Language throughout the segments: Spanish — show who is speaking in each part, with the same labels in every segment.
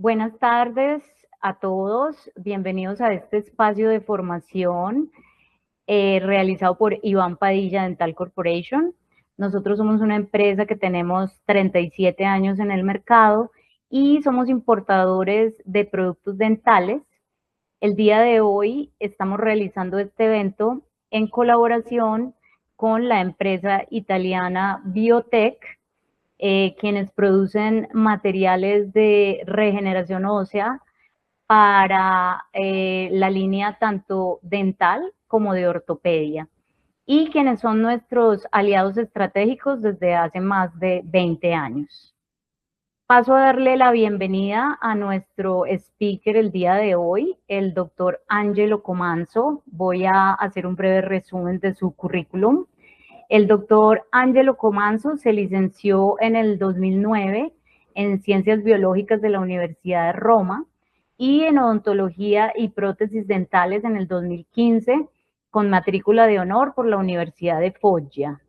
Speaker 1: Buenas tardes a todos, bienvenidos a este espacio de formación realizado por Iván Padilla Dental Corporation. Nosotros somos una empresa que tenemos 37 años en el mercado y somos importadores de productos dentales. El día de hoy estamos realizando este evento en colaboración con la empresa italiana Biotech, quienes producen materiales de regeneración ósea para la línea tanto dental como de ortopedia, y quienes son nuestros aliados estratégicos desde hace más de 20 años. Paso a darle la bienvenida a nuestro speaker el día de hoy, el doctor Angelo Comanzo. Voy a hacer un breve resumen de su currículum. El doctor Angelo Comanzo se licenció en el 2009 en Ciencias Biológicas de la Universidad de Roma y en Odontología y Prótesis Dentales en el 2015 con matrícula de honor por la Universidad de Foggia.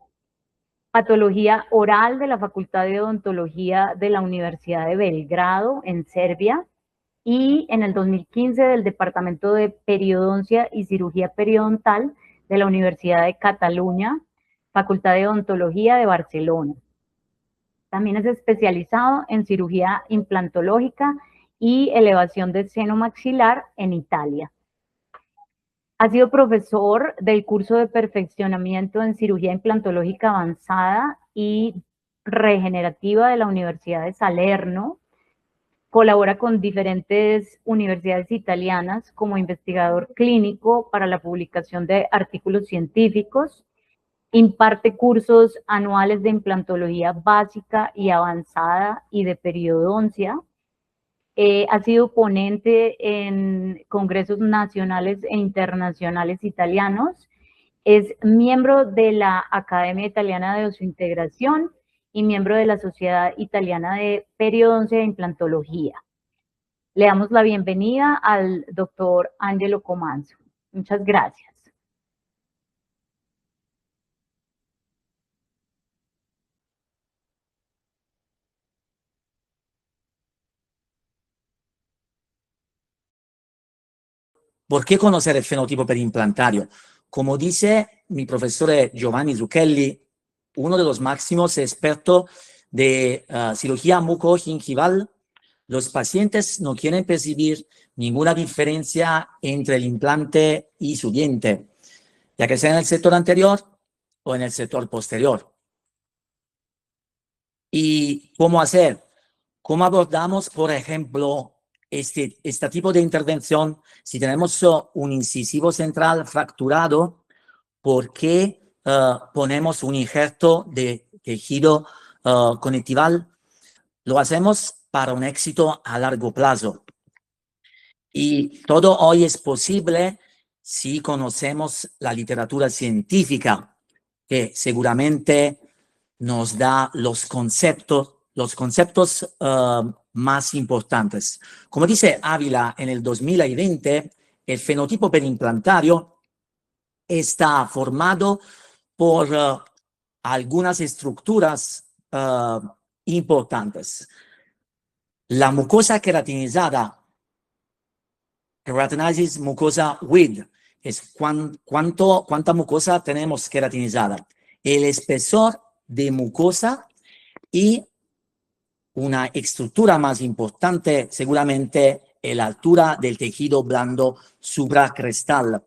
Speaker 1: Patología oral de la Facultad de Odontología de la Universidad de Belgrado en Serbia y en el 2015 del Departamento de Periodoncia y Cirugía Periodontal de la Universidad de Cataluña, Facultad de Odontología de Barcelona. También es especializado en cirugía implantológica y elevación del seno maxilar en Italia. Ha sido profesor del curso de perfeccionamiento en cirugía implantológica avanzada y regenerativa de la Universidad de Salerno. Colabora con diferentes universidades italianas como investigador clínico para la publicación de artículos científicos. Imparte cursos anuales de implantología básica y avanzada y de periodoncia. Ha sido ponente en congresos nacionales e internacionales italianos. Es miembro de la Academia Italiana de Osseointegración y miembro de la Sociedad Italiana de Periodoncia e Implantología. Le damos la bienvenida al doctor Angelo Comanzo. Muchas gracias.
Speaker 2: ¿Por qué conocer el fenotipo perimplantario? Como dice mi profesor Giovanni Zucchelli, uno de los máximos expertos de cirugía mucogingival, los pacientes no quieren percibir ninguna diferencia entre el implante y su diente, ya que sea en el sector anterior o en el sector posterior. ¿Y cómo hacer? ¿Cómo abordamos, por ejemplo, este tipo de intervención si tenemos un incisivo central fracturado? ¿Por qué ponemos un injerto de tejido conectival? Lo hacemos para un éxito a largo plazo. Y todo hoy es posible si conocemos la literatura científica, que seguramente nos da los conceptos más importantes. Como dice Ávila en el 2020, el fenotipo perimplantario está formado por algunas estructuras importantes. La mucosa queratinizada, keratinosis mucosa with, es cuánta mucosa tenemos queratinizada. El espesor de mucosa y una estructura más importante, seguramente, la altura del tejido blando supracrestal,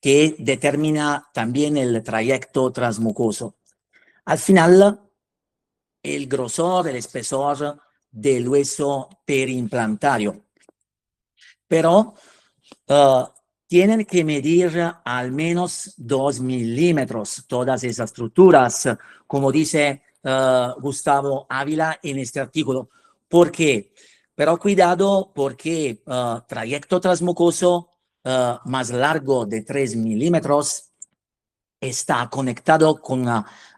Speaker 2: que determina también el trayecto transmucoso. Al final, el grosor, el espesor del hueso perimplantario. Pero tienen que medir al menos 2 milímetros todas esas estructuras, como dice Gustavo Ávila en este artículo. ¿Por qué? Pero cuidado, porque trayecto transmucoso más largo de 3 milímetros está conectado con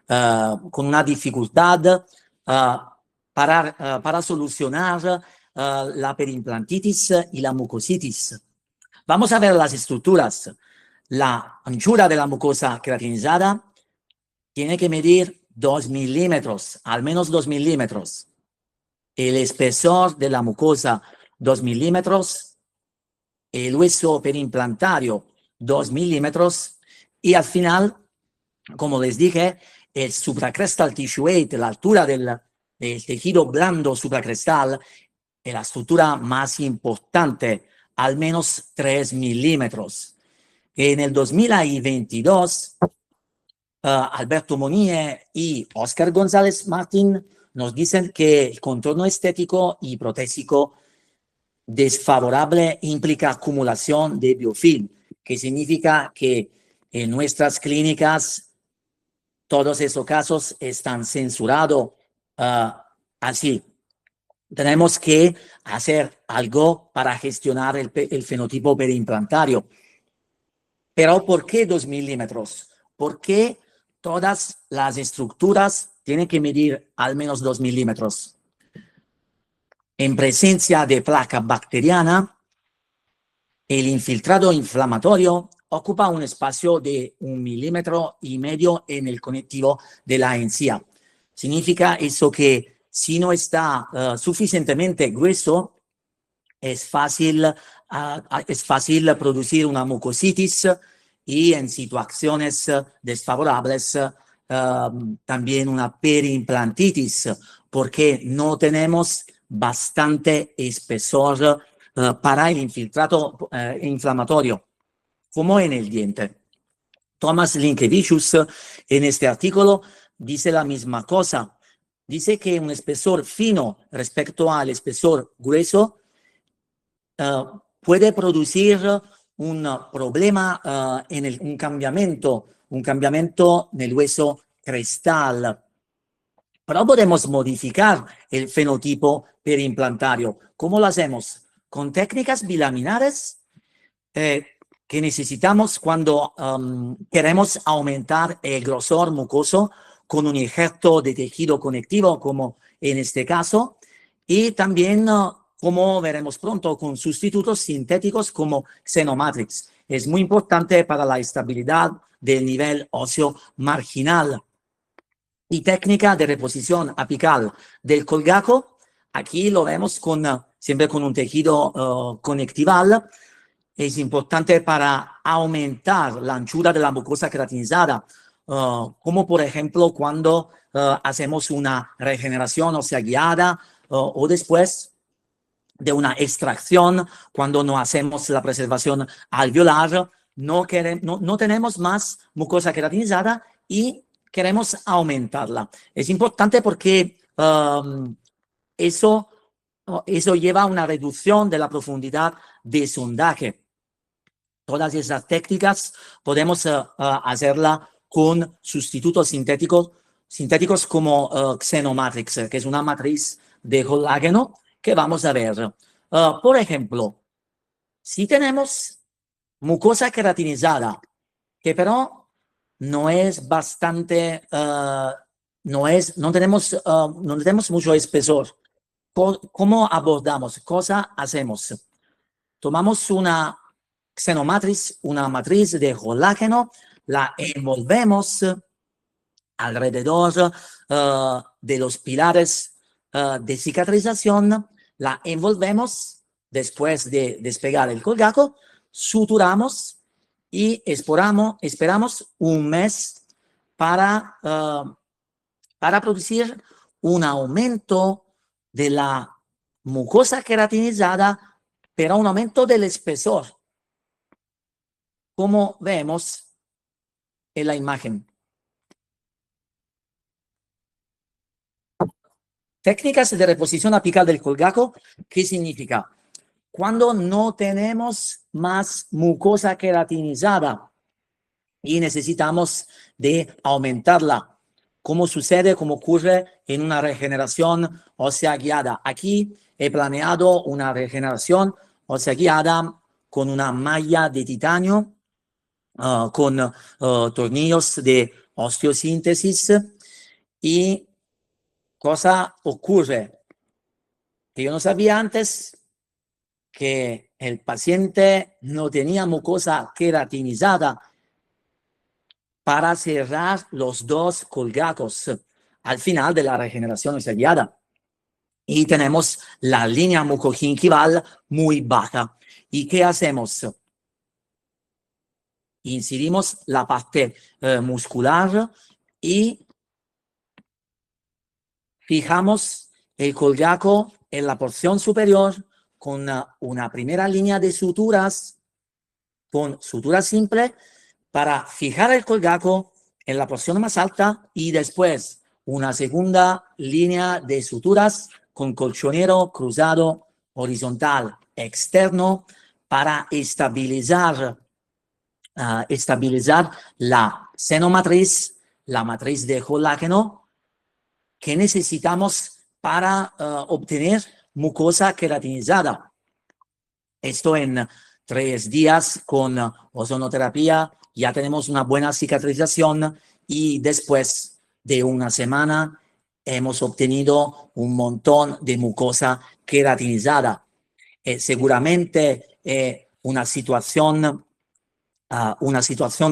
Speaker 2: una dificultad para solucionar la perimplantitis y la mucositis. Vamos a ver las estructuras. La anchura de la mucosa queratinizada tiene que medir 2 milímetros, al menos 2 milímetros. el espesor de la mucosa 2 milímetros, el hueso periimplantario 2 milímetros y al final, como les dije, el supracrestal tissue weight, la altura del tejido blando supracrestal, es la estructura más importante, al menos 3 milímetros. En el 2022, Alberto Monier y Oscar González Martín nos dicen que el contorno estético y protésico desfavorable implica acumulación de biofilm, que significa que en nuestras clínicas todos esos casos están censurados así. Tenemos que hacer algo para gestionar el fenotipo periimplantario. Pero ¿por qué 2 milímetros? ¿Por qué todas las estructuras tienen que medir al menos 2 milímetros? En presencia de placa bacteriana, el infiltrado inflamatorio ocupa un espacio de 1,5 milímetros en el conectivo de la encía. Significa eso que si no está suficientemente grueso, es fácil producir una mucositis y en situaciones desfavorables también una periimplantitis, porque no tenemos bastante espesor para el infiltrado inflamatorio, como en el diente. Thomas Linkevicius en este artículo dice la misma cosa. Dice que un espesor fino respecto al espesor grueso puede producir un problema un cambiamiento nel hueso crestal. Pero podemos modificar el fenotipo periimplantario. ¿Cómo lo hacemos? Con técnicas bilaminares que necesitamos cuando queremos aumentar el grosor mucoso con un injerto de tejido conectivo, como en este caso, y también como veremos pronto, con sustitutos sintéticos como Xenomatrix. Es muy importante para la estabilidad del nivel óseo marginal. Y técnica de reposición apical del colgajo, aquí lo vemos siempre con un tejido conectival. Es importante para aumentar la anchura de la mucosa queratinizada, como por ejemplo cuando hacemos una regeneración ósea guiada o después de una extracción, cuando no hacemos la preservación alveolar, no tenemos más mucosa queratinizada y queremos aumentarla. Es importante porque eso lleva a una reducción de la profundidad de sondaje. Todas esas técnicas podemos hacerla con sustitutos sintéticos como Xenomatrix, que es una matriz de colágeno que vamos a ver. Por ejemplo, si tenemos mucosa queratinizada, que pero no es bastante, no tenemos mucho espesor, ¿cómo abordamos? ¿Cosa hacemos? Tomamos una Xenomatrix, una matriz de colágeno, la envolvemos alrededor de los pilares de cicatrización, la envolvemos después de despegar el colgajo, suturamos y esperamos un mes para producir un aumento de la mucosa queratinizada, pero un aumento del espesor, como vemos en la imagen. Técnicas de reposición apical del colgajo, ¿qué significa? Cuando no tenemos más mucosa queratinizada y necesitamos de aumentarla, como ocurre en una regeneración ósea guiada. Aquí he planeado una regeneración ósea guiada con una malla de titanio, con tornillos de osteosíntesis. Y cosa ocurre que yo no sabía antes, que el paciente no tenía mucosa queratinizada para cerrar los dos colgajos al final de la regeneración ósea guiada. y tenemos la línea mucogingival muy baja. ¿Y qué hacemos? Incidimos la parte muscular y fijamos el colgaco en la porción superior con una primera línea de suturas, con sutura simple, para fijar el colgaco en la porción más alta y después una segunda línea de suturas con colchonero cruzado horizontal externo para estabilizar la senomatriz, la matriz de colágeno que necesitamos para obtener mucosa queratinizada. Esto en 3 días con ozonoterapia ya tenemos una buena cicatrización y después de una semana hemos obtenido un montón de mucosa queratinizada. Seguramente una situación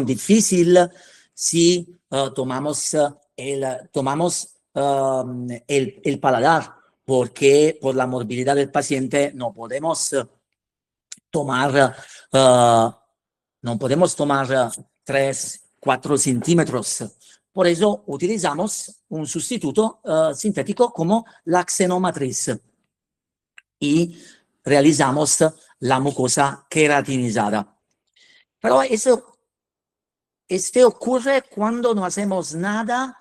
Speaker 2: difícil si tomamos el paladar, porque por la morbilidad del paciente no podemos tomar 3, 4 centímetros. Por eso utilizamos un sustituto sintético como la xenomatriz y realizamos la mucosa queratinizada. Pero este ocurre cuando no hacemos nada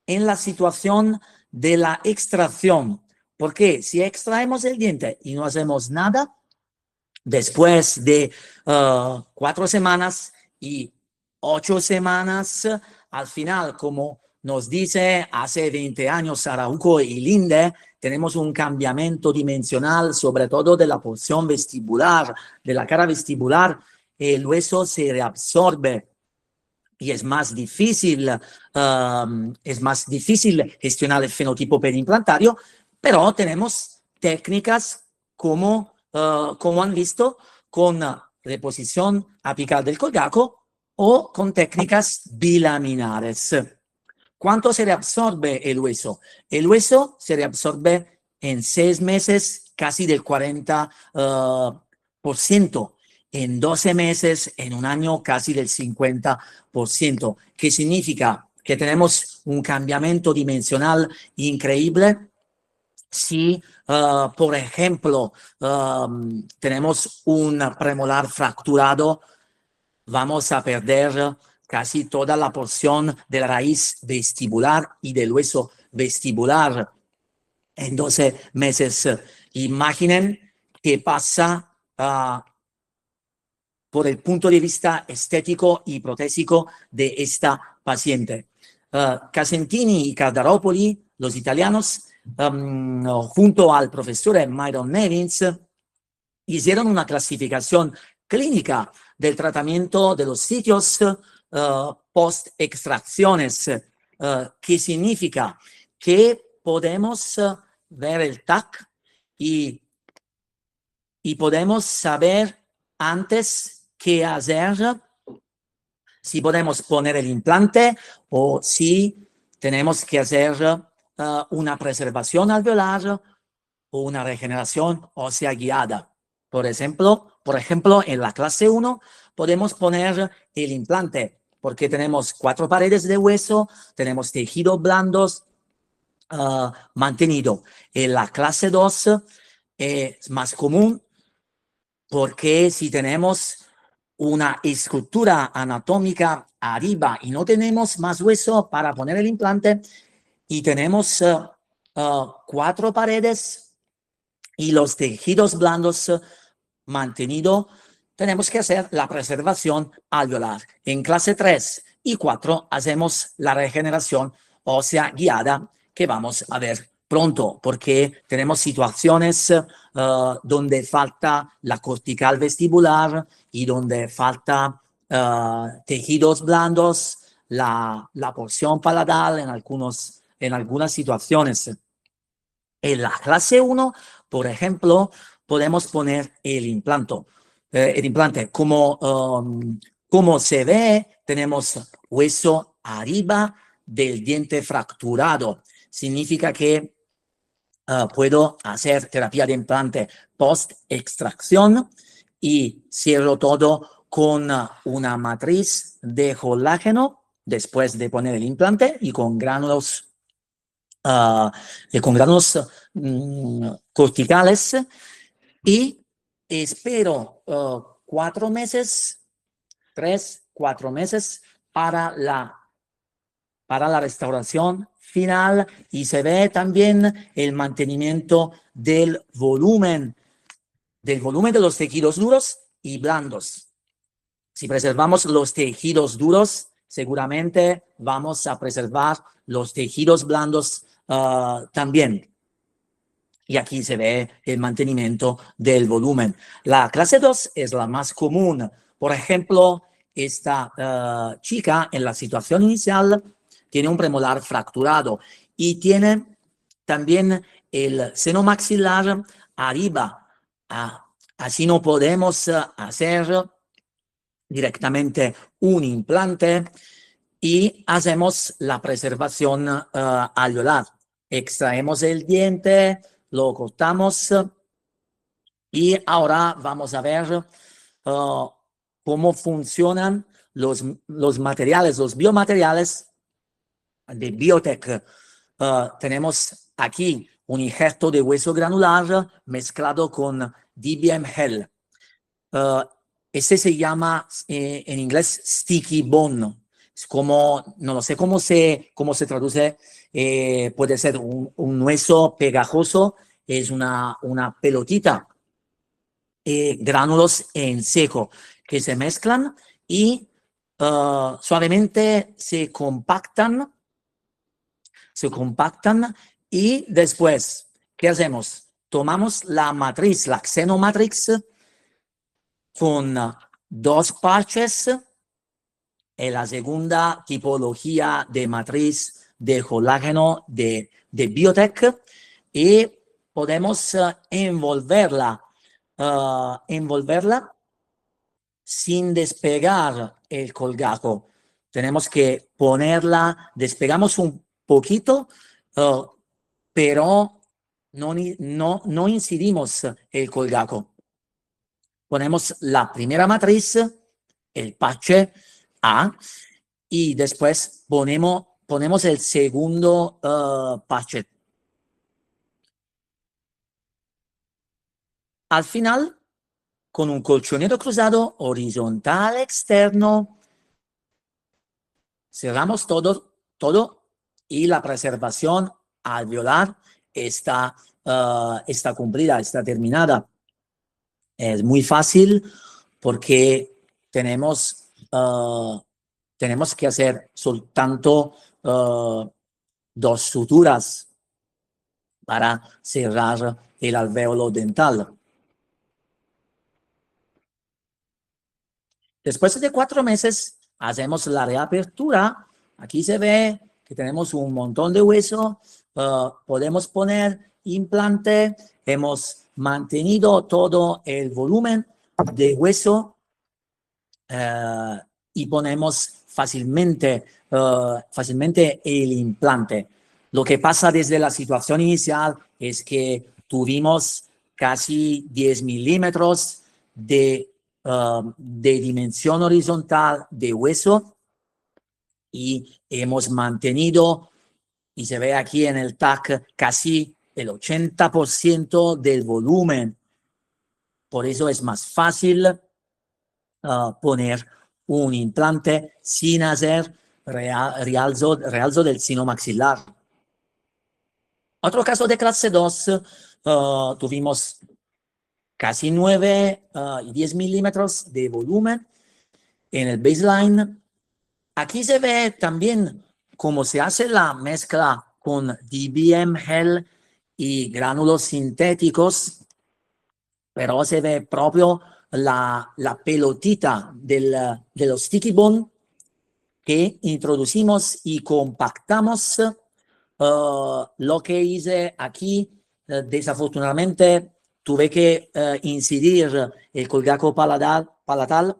Speaker 2: en la situación de la extracción. Porque si extraemos el diente y no hacemos nada, después de 4 semanas y 8 semanas, al final, como nos dice hace 20 años Araujo y Linde, tenemos un cambiamiento dimensional, sobre todo de la porción vestibular, de la cara vestibular. El hueso se reabsorbe y es más difícil gestionar el fenotipo periimplantario, pero tenemos técnicas como han visto, con reposición apical del colgaco o con técnicas bilaminares. ¿Cuánto se reabsorbe el hueso? El hueso se reabsorbe en 6 meses casi del 40%. En 12 meses, en un año, casi del 50%. ¿Qué significa? Que tenemos un cambiamiento dimensional increíble. Si, por ejemplo, tenemos un premolar fracturado, vamos a perder casi toda la porción de la raíz vestibular y del hueso vestibular en 12 meses. Imaginen qué pasa por el punto de vista estético y protésico de esta paciente. Casentini y Cardaropoli, los italianos, junto al profesor Myron Nevins, hicieron una clasificación clínica del tratamiento de los sitios post-extracciones, que significa que podemos ver el TAC y podemos saber antes qué hacer, si podemos poner el implante o si tenemos que hacer una preservación alveolar o una regeneración ósea guiada. Por ejemplo, en la clase 1 podemos poner el implante porque tenemos 4 paredes de hueso, tenemos tejidos blandos mantenido. En la clase 2 es más común porque si tenemos una estructura anatómica arriba y no tenemos más hueso para poner el implante y tenemos 4 paredes y los tejidos blandos mantenidos, tenemos que hacer la preservación alveolar. En clase 3 y 4 hacemos la regeneración ósea guiada que vamos a ver pronto, porque tenemos situaciones donde falta la cortical vestibular y donde falta tejidos blandos, la porción paladar en algunas situaciones. En la clase 1, por ejemplo, podemos poner el implante. Como se ve, tenemos hueso arriba del diente fracturado. Significa que puedo hacer terapia de implante post-extracción y cierro todo con una matriz de colágeno después de poner el implante y con gránulos, corticales, y espero 4 meses, 3, 4 meses para la restauración final, y se ve también el mantenimiento del volumen de los tejidos duros y blandos. Si preservamos los tejidos duros, seguramente vamos a preservar los tejidos blandos también. Y aquí se ve el mantenimiento del volumen. La clase 2 es la más común. Por ejemplo, esta chica en la situación inicial tiene un premolar fracturado y tiene también el seno maxilar arriba. Así no podemos hacer directamente un implante y hacemos la preservación alveolar. Extraemos el diente, lo cortamos y ahora vamos a ver cómo funcionan los materiales, los biomateriales de Biotech. Tenemos aquí un injerto de hueso granular mezclado con DBM Gel. Este se llama en inglés sticky bone. Es como, no lo sé cómo se traduce, puede ser un hueso pegajoso, es una pelotita, gránulos en seco que se mezclan y suavemente se compactan y después, ¿qué hacemos? Tomamos la matriz, la Xenomatrix, con 2 parches, en la segunda tipología de matriz de colágeno de Biotech, y podemos envolverla sin despegar el colgajo. Tenemos que ponerla, despegamos un poquito, pero no incidimos el colgajo. Ponemos la primera matriz, el parche A, y después ponemos el segundo parche. Al final, con un colchonero cruzado horizontal externo, cerramos todo y la preservación alveolar está cumplida, está terminada. Es muy fácil porque tenemos que hacer soltanto 2 suturas para cerrar el alvéolo dental. Después de 4 meses hacemos la reapertura. Aquí se ve que tenemos un montón de hueso. Podemos poner implante. Hemos mantenido todo el volumen de hueso y ponemos fácilmente el implante. Lo que pasa desde la situación inicial es que tuvimos casi 10 milímetros de dimensión horizontal de hueso y hemos mantenido, y se ve aquí en el TAC, casi el 80% del volumen. Por eso es más fácil poner un implante sin hacer realzo del seno maxilar. Otro caso de clase 2, tuvimos casi 9 y 10 milímetros de volumen en el baseline. Aquí se ve también cómo se hace la mezcla con DBM Gel y gránulos sintéticos, pero se ve proprio la pelotita de los sticky bone que introducimos y compactamos. Lo que hice aquí, desafortunadamente, tuve que incidir el colgajo palatal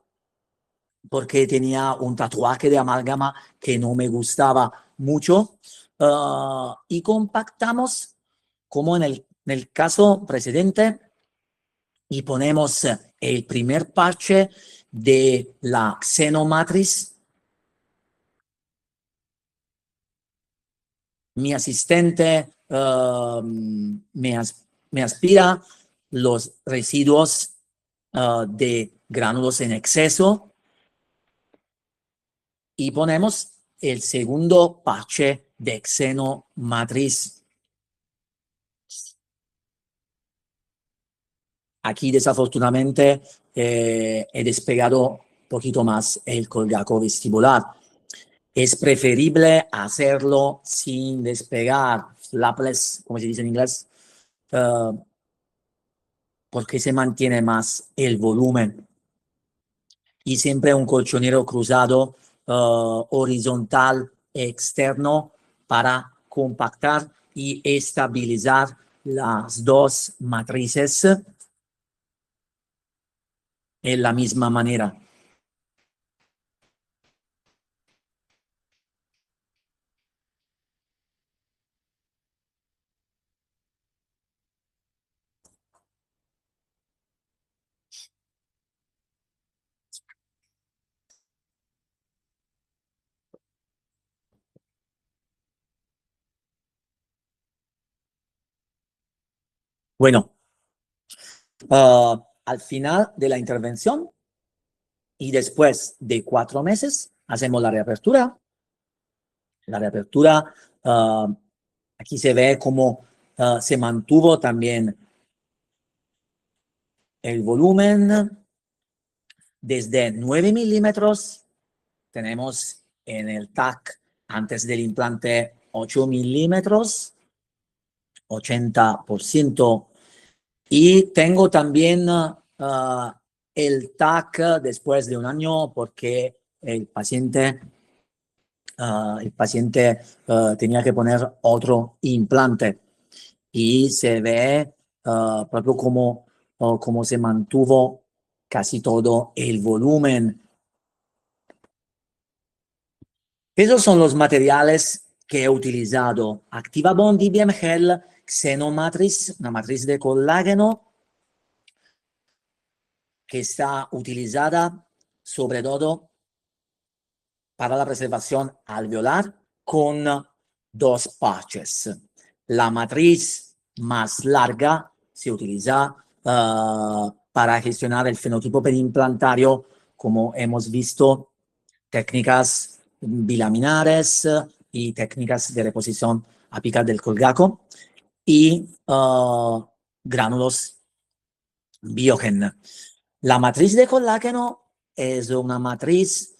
Speaker 2: porque tenía un tatuaje de amálgama que no me gustaba mucho, y compactamos como en el caso precedente, y ponemos el primer parche de la xenomatriz. Mi asistente me aspira los residuos de gránulos en exceso y ponemos el segundo parche de xenomatriz. Aquí desafortunadamente he despegado un poquito más el colgaco vestibular. Es preferible hacerlo sin despegar, flapless, como se dice en inglés, porque se mantiene más el volumen. Y siempre un colchonero cruzado horizontal externo para compactar y estabilizar las dos matrices en la misma manera. Bueno, al final de la intervención y después de 4 meses hacemos la reapertura. La reapertura, aquí se ve cómo se mantuvo también el volumen desde 9 milímetros. Tenemos en el TAC antes del implante 8 milímetros, 80%. Y tengo también el TAC después de un año porque el paciente tenía que poner otro implante y se ve proprio como se mantuvo casi todo el volumen. Esos son los materiales que he utilizado: Activabond IBM Gel, Xenomatriz, una matriz de colágeno que está utilizada sobre todo para la preservación alveolar con 2 parches. La matriz más larga se utiliza para gestionar el fenotipo periimplantario, como hemos visto, técnicas bilaminares y técnicas de reposición apical del colgaco y gránulos Biogen. La matriz de colágeno es una matriz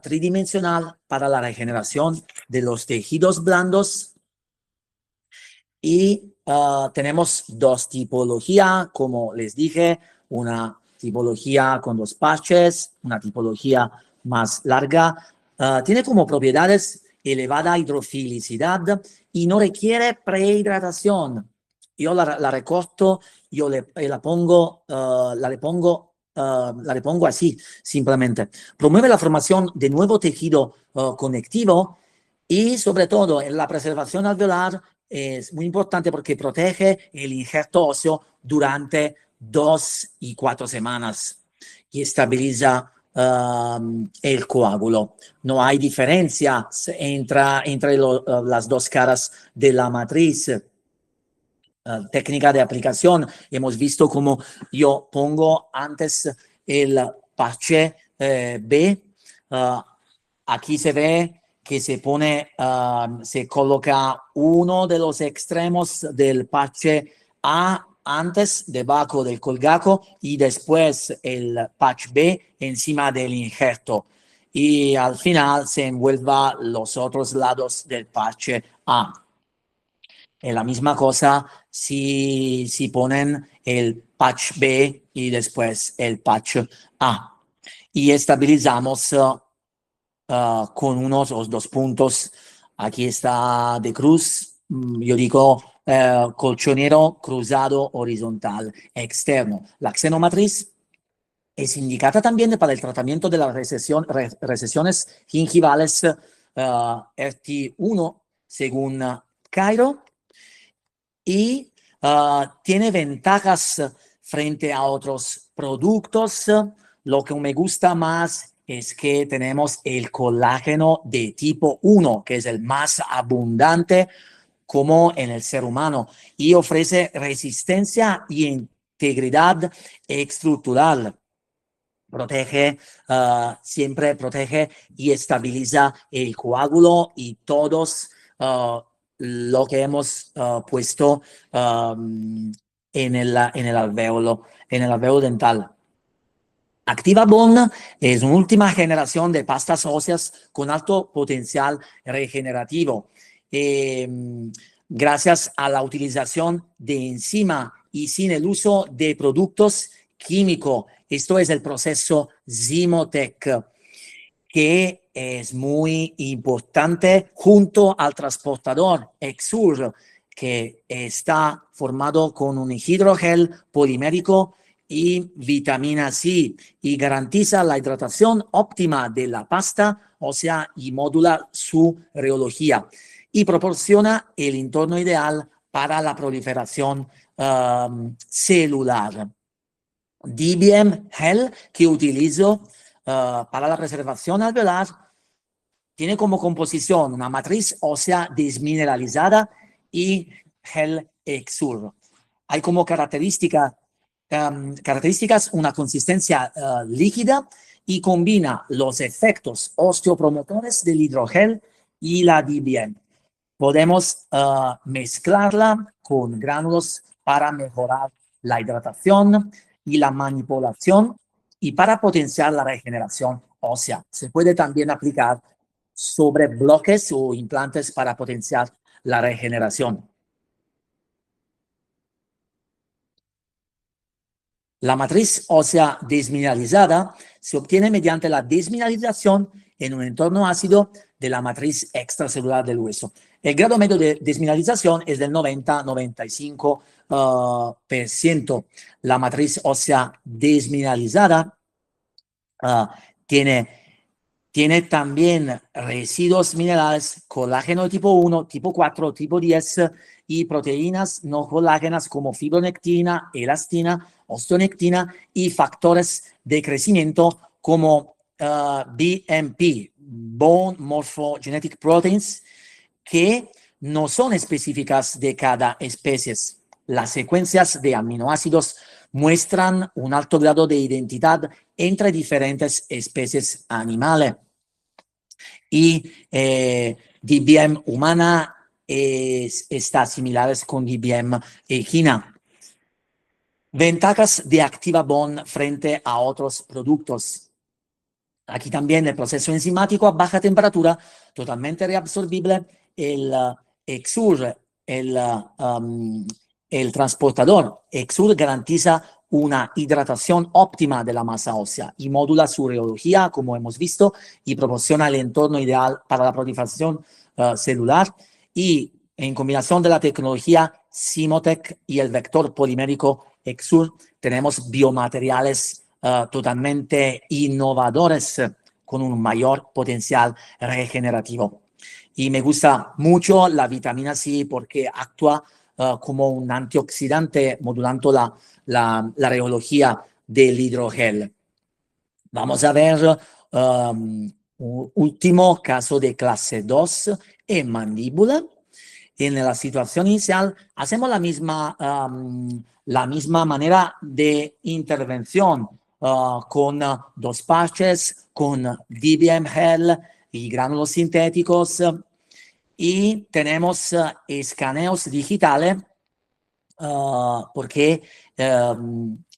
Speaker 2: tridimensional para la regeneración de los tejidos blandos y tenemos 2 tipologías, como les dije, una tipología con 2 parches, una tipología más larga. Tiene como propiedades elevada hidrofilicidad y no requiere prehidratación. Yo la recorto, la repongo así, simplemente. Promueve la formación de nuevo tejido conectivo y, sobre todo, en la preservación alveolar es muy importante porque protege el injerto óseo durante 2 y 4 semanas y estabiliza el coágulo. No hay diferencia entre las 2 caras de la matriz. Técnica de aplicación, hemos visto cómo yo pongo antes el parche B. Aquí se ve que se coloca uno de los extremos del parche A antes, debajo del colgaco, y después el patch B encima del injerto. Y al final se envuelva los otros lados del parche A. Es la misma cosa si ponen el patch B y después el patch A. Y estabilizamos con unos o 2 puntos. Aquí está de cruz, yo digo colchonero cruzado horizontal externo. La xenomatriz es indicada también para el tratamiento de las recesiones gingivales RT1 según Cairo. Y tiene ventajas frente a otros productos. Lo que me gusta más es que tenemos el colágeno de tipo 1, que es el más abundante como en el ser humano, y ofrece resistencia y integridad estructural. Siempre protege y estabiliza el coágulo y todos lo que hemos puesto en el alvéolo dental. Activa Bond es una última generación de pastas óseas con alto potencial regenerativo. Gracias a la utilización de enzima y sin el uso de productos químicos. Esto es el proceso Zymotec, que es muy importante junto al transportador Exur, que está formado con un hidrogel polimérico y vitamina C y garantiza la hidratación óptima de la pasta ósea y modula su reología y proporciona el entorno ideal para la proliferación celular. DBM Gel, que utilizo para la preservación alveolar, tiene como composición una matriz ósea desmineralizada y gel Exur. Hay como características una consistencia líquida y combina los efectos osteopromotores del hidrogel y la DBM. Podemos mezclarla con gránulos para mejorar la hidratación y la manipulación y para potenciar la regeneración ósea. Se puede también aplicar sobre bloques o implantes para potenciar la regeneración. La matriz ósea desmineralizada se obtiene mediante la desmineralización en un entorno ácido de la matriz extracelular del hueso. El grado medio de desmineralización es del 90-95%. La matriz ósea desmineralizada tiene también residuos minerales, colágeno de tipo 1, tipo 4, tipo 10 y proteínas no colágenas como fibronectina, elastina, osteonectina y factores de crecimiento como BMP, Bone Morphogenetic Proteins, que no son específicas de cada especie. Las secuencias de aminoácidos muestran un alto grado de identidad entre diferentes especies animales. Y DBM humana está similares con DBM equina. Ventajas de Activa Bond frente a otros productos. Aquí también el proceso enzimático a baja temperatura, totalmente reabsorbible. El Exur, el transportador Exur garantiza una hidratación óptima de la masa ósea y modula su reología, como hemos visto, y proporciona el entorno ideal para la proliferación celular. Y en combinación de la tecnología Zymotec y el vector polimérico Exur, tenemos biomateriales totalmente innovadores con un mayor potencial regenerativo. Y me gusta mucho la vitamina C porque actúa como un antioxidante modulando la reología del hidrogel. Vamos a ver un último caso de clase 2 en mandíbula. En la situación inicial hacemos la misma manera de intervención con dos parches, con DBM Gel y gránulos sintéticos y tenemos escaneos digitales porque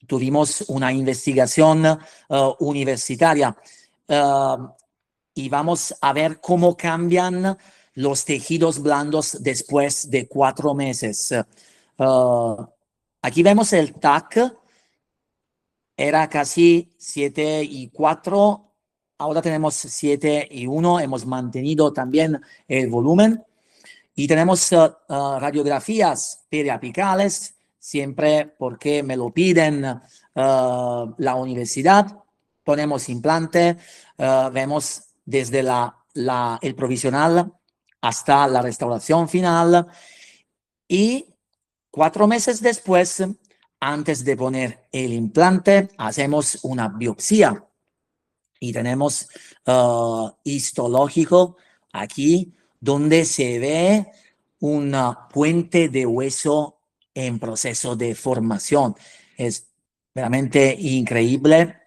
Speaker 2: tuvimos una investigación universitaria y vamos a ver cómo cambian los tejidos blandos después de 4 meses. Aquí vemos el TAC, era casi 7,4, ahora tenemos 7,1, hemos mantenido también el volumen y tenemos radiografías periapicales, siempre porque me lo piden la universidad, ponemos implante, vemos desde el provisional hasta la restauración final y 4 meses después, antes de poner el implante, hacemos una biopsia y tenemos histológico aquí donde se ve una puente de hueso en proceso de formación. Es realmente increíble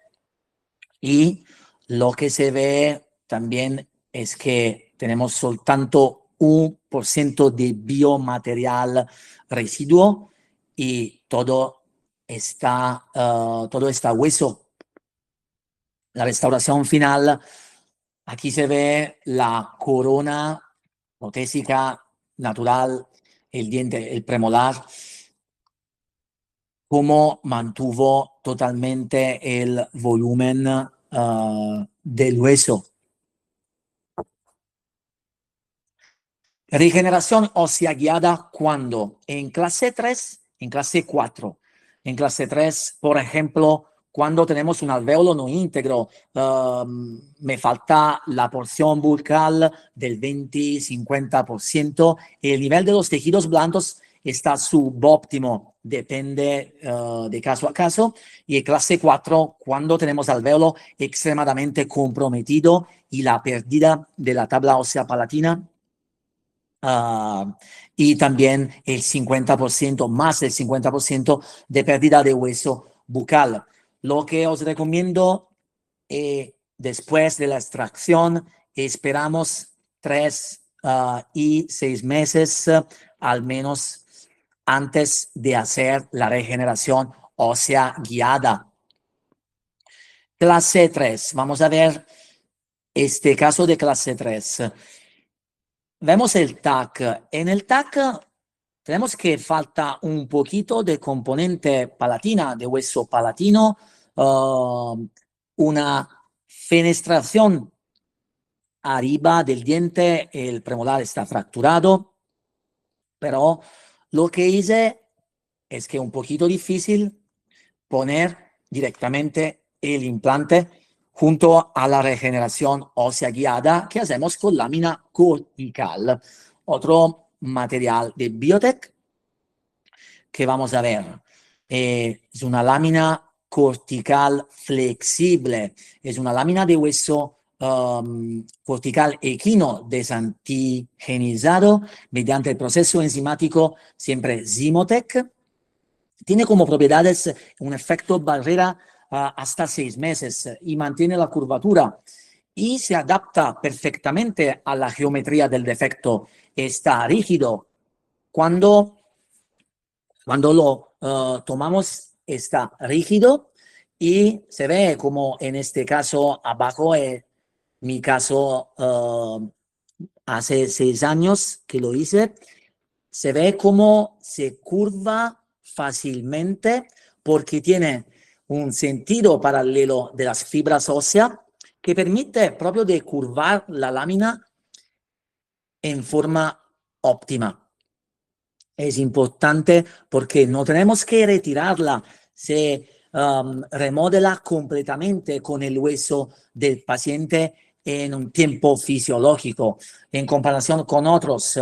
Speaker 2: y lo que se ve también es que tenemos soltanto 1% de biomaterial residuo y todo está hueso. La restauración final, aquí se ve la corona protésica natural, el diente, el premolar, cómo mantuvo totalmente el volumen del hueso. Regeneración ósea guiada cuando en clase 3, en clase 4. En clase 3, por ejemplo, cuando tenemos un alvéolo no íntegro, me falta la porción bucal del 20-50%, el nivel de los tejidos blandos está subóptimo, depende de caso a caso, y en clase 4, cuando tenemos alvéolo extremadamente comprometido y la pérdida de la tabla ósea palatina, y también el 50%, más del 50% de pérdida de hueso bucal. Lo que os recomiendo después de la extracción, esperamos 3 y 6 meses al menos antes de hacer la regeneración ósea guiada. Clase 3, vamos a ver este caso de clase 3. Vemos el TAC. En el TAC tenemos que falta un poquito de componente palatina, de hueso palatino, una fenestración arriba del diente, el premolar está fracturado, pero lo que hice es que es un poquito difícil poner directamente el implante junto a la regeneración ósea guiada que hacemos con lámina cortical, otro material de Biotech que vamos a ver. Es una lámina cortical flexible, es una lámina de hueso cortical equino desantigenizado mediante el proceso enzimático siempre Zymotech. Tiene como propiedades un efecto barrera hasta 6 meses y mantiene la curvatura y se adapta perfectamente a la geometría del defecto. Está rígido. Cuando lo tomamos, está rígido y se ve como en este caso abajo, mi caso hace 6 años que lo hice, se ve como se curva fácilmente porque tiene un sentido paralelo de las fibras óseas que permite proprio de curvar la lámina en forma óptima. Es importante porque no tenemos que retirarla, se remodela completamente con el hueso del paciente en un tiempo fisiológico, en comparación con otros,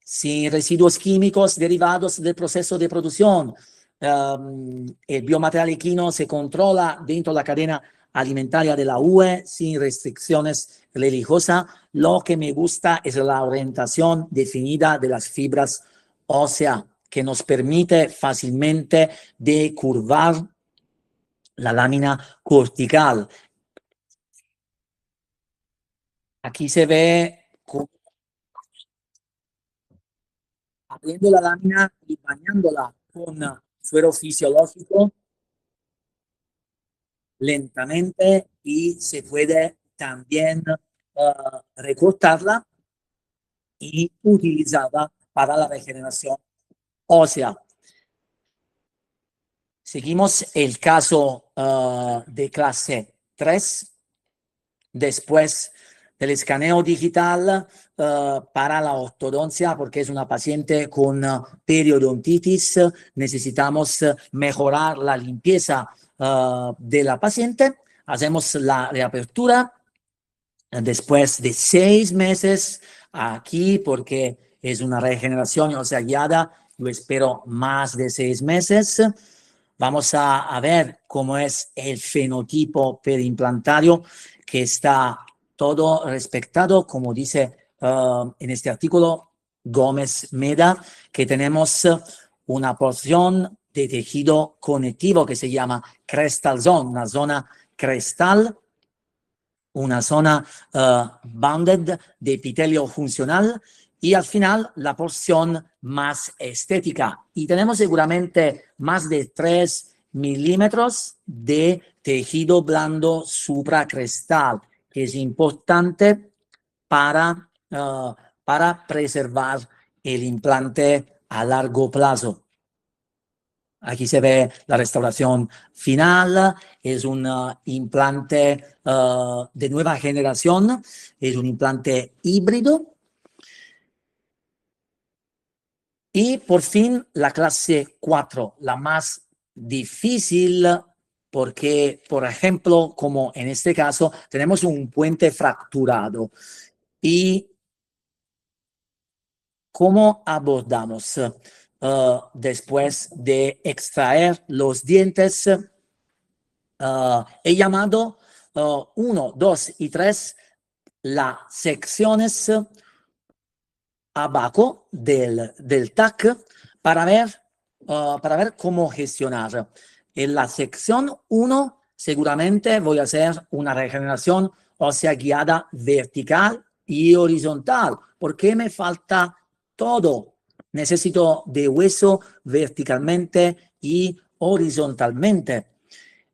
Speaker 2: sin residuos químicos derivados del proceso de producción. El biomaterial equino se controla dentro de la cadena alimentaria de la UE sin restricciones religiosas. Lo que me gusta es la orientación definida de las fibras óseas que nos permite fácilmente de curvar la lámina cortical. Aquí se ve abriendo la lámina y bañándola con suero fisiológico lentamente y se puede también recortarla y utilizarla para la regeneración ósea. Seguimos el caso de clase 3. Después del escaneo digital para la ortodoncia, porque es una paciente con periodontitis, necesitamos mejorar la limpieza de la paciente. Hacemos la reapertura después de 6 meses aquí, porque es una regeneración ósea guiada lo espero más de 6 meses. Vamos a ver cómo es el fenotipo periimplantario, que está todo respetado, como dice en este artículo Gómez Meda, que tenemos una porción de tejido conectivo que se llama crestal zone, una zona crestal, una zona bounded de epitelio funcional, y al final la porción más estética. Y tenemos seguramente más de 3 milímetros de tejido blando supracrestal, que es importante para preservar el implante a largo plazo. Aquí se ve la restauración final, es un implante de nueva generación, es un implante híbrido. Y por fin la clase 4, la más difícil, porque, por ejemplo, como en este caso, tenemos un puente fracturado. ¿Y cómo abordamos? Después de extraer los dientes, he llamado 1, 2 y 3 las secciones abajo del TAC para ver cómo gestionar. En la sección 1 seguramente voy a hacer una regeneración ósea guiada vertical y horizontal, porque me falta todo. Necesito de hueso verticalmente y horizontalmente.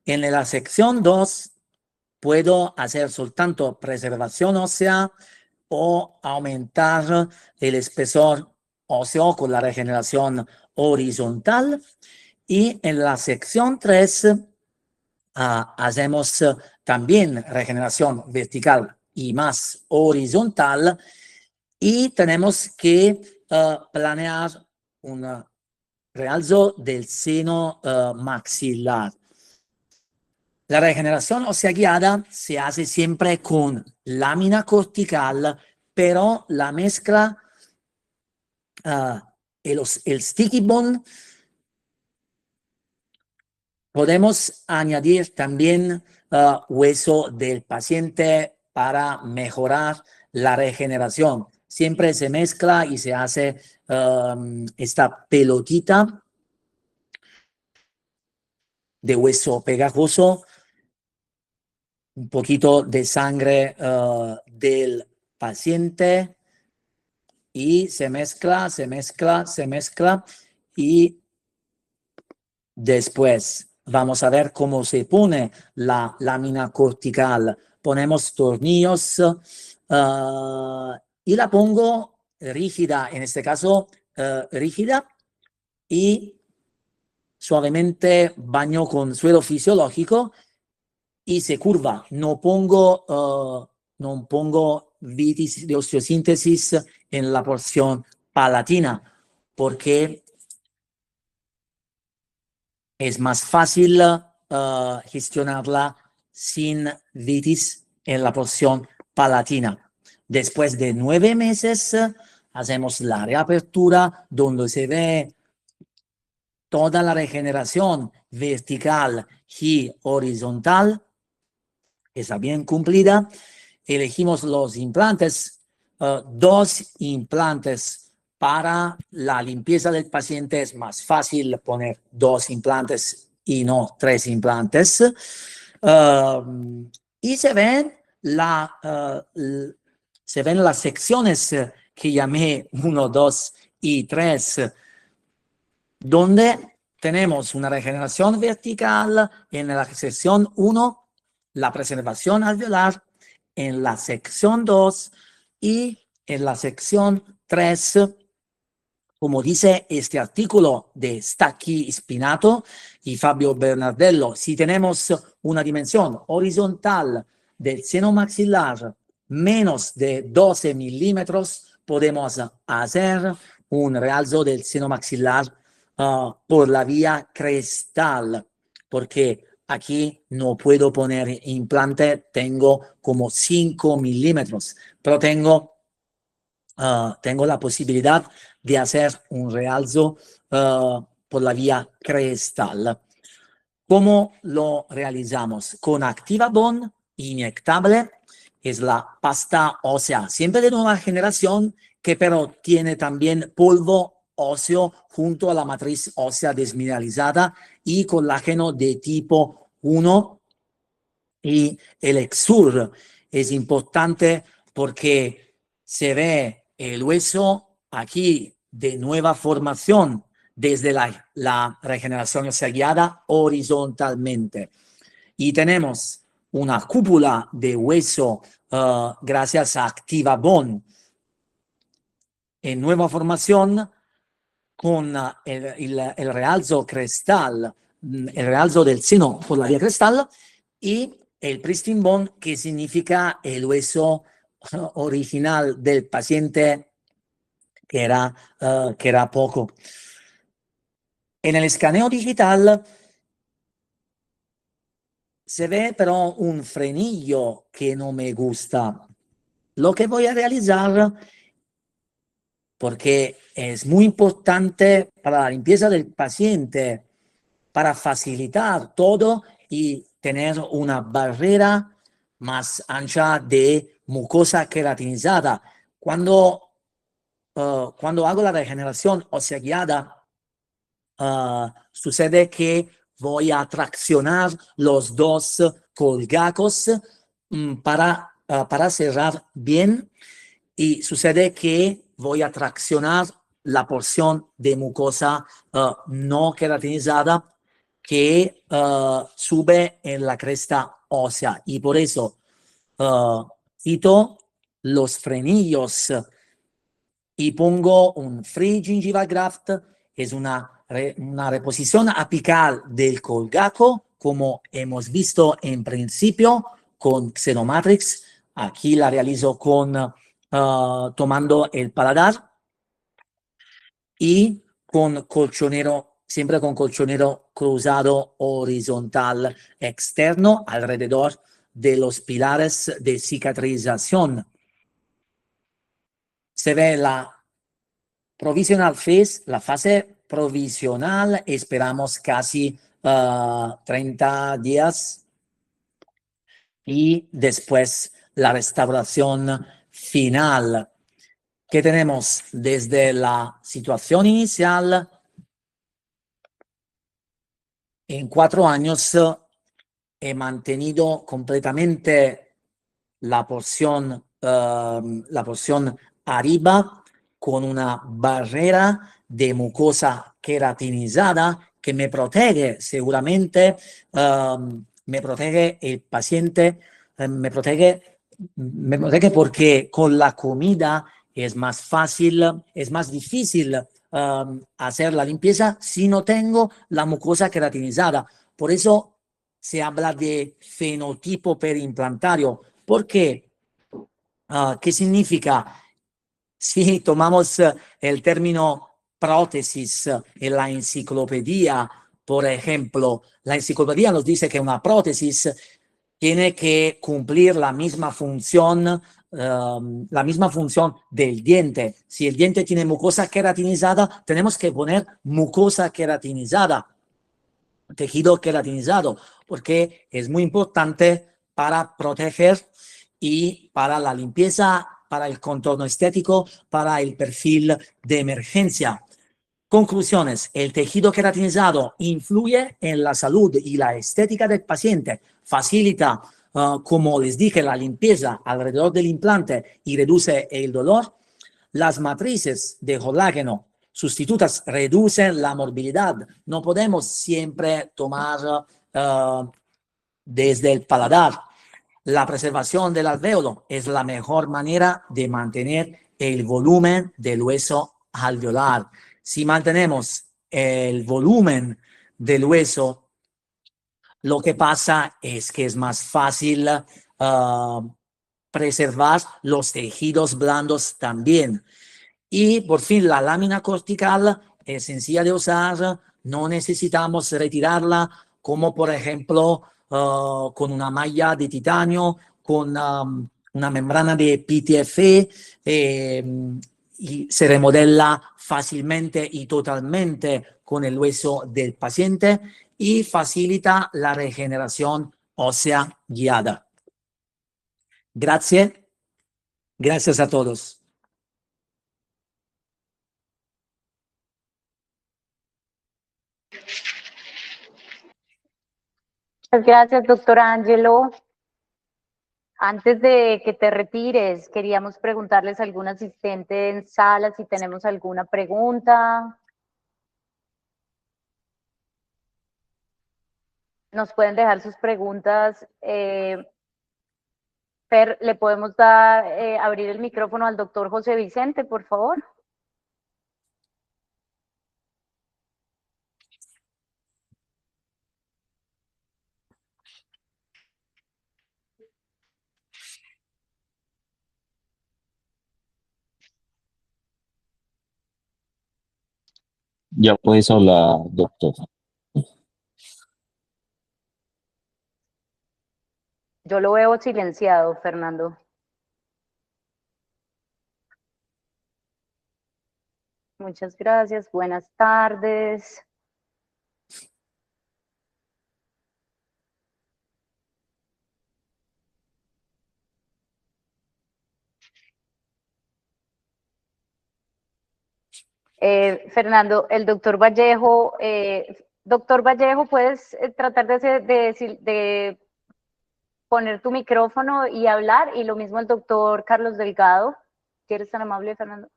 Speaker 2: En la sección 2 puedo hacer soltanto preservación ósea o aumentar el espesor óseo con la regeneración horizontal. Y en la sección 3 hacemos también regeneración vertical y más horizontal, y tenemos que planear un realzo del seno maxilar. La regeneración ósea guiada se hace siempre con lámina cortical, pero la mezcla, el sticky bone, podemos añadir también hueso del paciente para mejorar la regeneración. Siempre se mezcla y se hace esta pelotita de hueso pegajoso, un poquito de sangre del paciente, y se mezcla, y después vamos a ver cómo se pone la lámina cortical. Ponemos tornillos y la pongo rígida, en este caso rígida, y suavemente baño con suelo fisiológico y se curva. No pongo vitis de osteosíntesis en la porción palatina, porque es más fácil gestionarla sin vitis en la porción palatina. Después de 9 meses hacemos la reapertura, donde se ve toda la regeneración vertical y horizontal, está bien cumplida. Elegimos los implantes, 2 implantes. Para la limpieza del paciente es más fácil poner 2 implantes y no 3 implantes. Y se ven las secciones que llamé 1, 2 y 3, donde tenemos una regeneración vertical en la sección 1, la preservación alveolar en la sección 2, y en la sección 3, como dice este artículo de Stacchi Spinato y Fabio Bernardello, si tenemos una dimensión horizontal del seno maxilar menos de 12 milímetros, podemos hacer un realzo del seno maxilar por la vía crestal, porque aquí no puedo poner implante, tengo como 5 milímetros, pero tengo tengo la posibilidad de hacer un realzo por la vía crestal. ¿Cómo lo realizamos? Con ActivaBond inyectable, es la pasta ósea, siempre de nueva generación, que pero tiene también polvo óseo junto a la matriz ósea desmineralizada y colágeno de tipo 1. Y el Exur es importante porque se ve el hueso aquí de nueva formación desde la regeneración ósea guiada horizontalmente. Y tenemos una cúpula de hueso gracias a ActivaBond en nueva formación con el realzo crestal, el realzo del seno por la vía crestal y el Pristine Bond, que significa el hueso original del paciente que era poco. En el escaneo digital se ve pero un frenillo que no me gusta. Lo que voy a realizar, porque es muy importante para la limpieza del paciente, para facilitar todo y tener una barrera más ancha de mucosa queratinizada. Cuando hago la regeneración ósea guiada, sucede que voy a traccionar los dos colgacos para cerrar bien y sucede que voy a traccionar la porción de mucosa no queratinizada que sube en la cresta ósea y por eso quito los frenillos y pongo un free gingival graft, es una reposición apical del colgaco, como hemos visto en principio con Xenomatrix. Aquí la realizo tomando el paladar y con colchonero, siempre con colchonero cruzado horizontal externo alrededor de los pilares de cicatrización. Se ve la provisional phase, la fase provisional, esperamos casi 30 días y después la restauración final. ¿Qué tenemos desde la situación inicial? En 4 años he mantenido completamente la porción arriba con una barrera de mucosa queratinizada que me protege seguramente, me protege el paciente, me protege porque con la comida es más fácil, es más difícil hacer la limpieza si no tengo la mucosa queratinizada. Por eso se habla de fenotipo periimplantario. ¿Por qué? ¿Qué significa? Si tomamos el término prótesis en la enciclopedia, por ejemplo, la enciclopedia nos dice que una prótesis tiene que cumplir la misma función del diente. Si el diente tiene mucosa queratinizada, tenemos que poner mucosa queratinizada, tejido queratinizado, porque es muy importante para proteger y para la limpieza, para el contorno estético, para el perfil de emergencia. Conclusiones: el tejido queratinizado influye en la salud y la estética del paciente, facilita, como les dije, la limpieza alrededor del implante y reduce el dolor. Las matrices de colágeno sustitutas reducen la morbilidad. No podemos siempre tomar desde el paladar. La preservación del alvéolo es la mejor manera de mantener el volumen del hueso alveolar. Si mantenemos el volumen del hueso, lo que pasa es que es más fácil preservar los tejidos blandos también. Y por fin la lámina cortical es sencilla de usar, no necesitamos retirarla como por ejemplo con una malla de titanio, con una membrana de PTFE y se remodela fácilmente y totalmente con el hueso del paciente y facilita la regeneración ósea guiada. Gracias. Gracias a todos.
Speaker 1: Muchas gracias, doctor Ángelo. Antes de que te retires, queríamos preguntarles a algún asistente en sala si tenemos alguna pregunta. Nos pueden dejar sus preguntas. Fer, ¿le podemos dar, abrir el micrófono al doctor José Vicente, por favor?
Speaker 3: Ya puedes hablar, doctor.
Speaker 1: Yo lo veo silenciado, Fernando. Muchas gracias. Buenas tardes. Fernando, el doctor Vallejo, ¿puedes tratar de poner tu micrófono y hablar? Y lo mismo el doctor Carlos Delgado. Si eres tan amable, Fernando.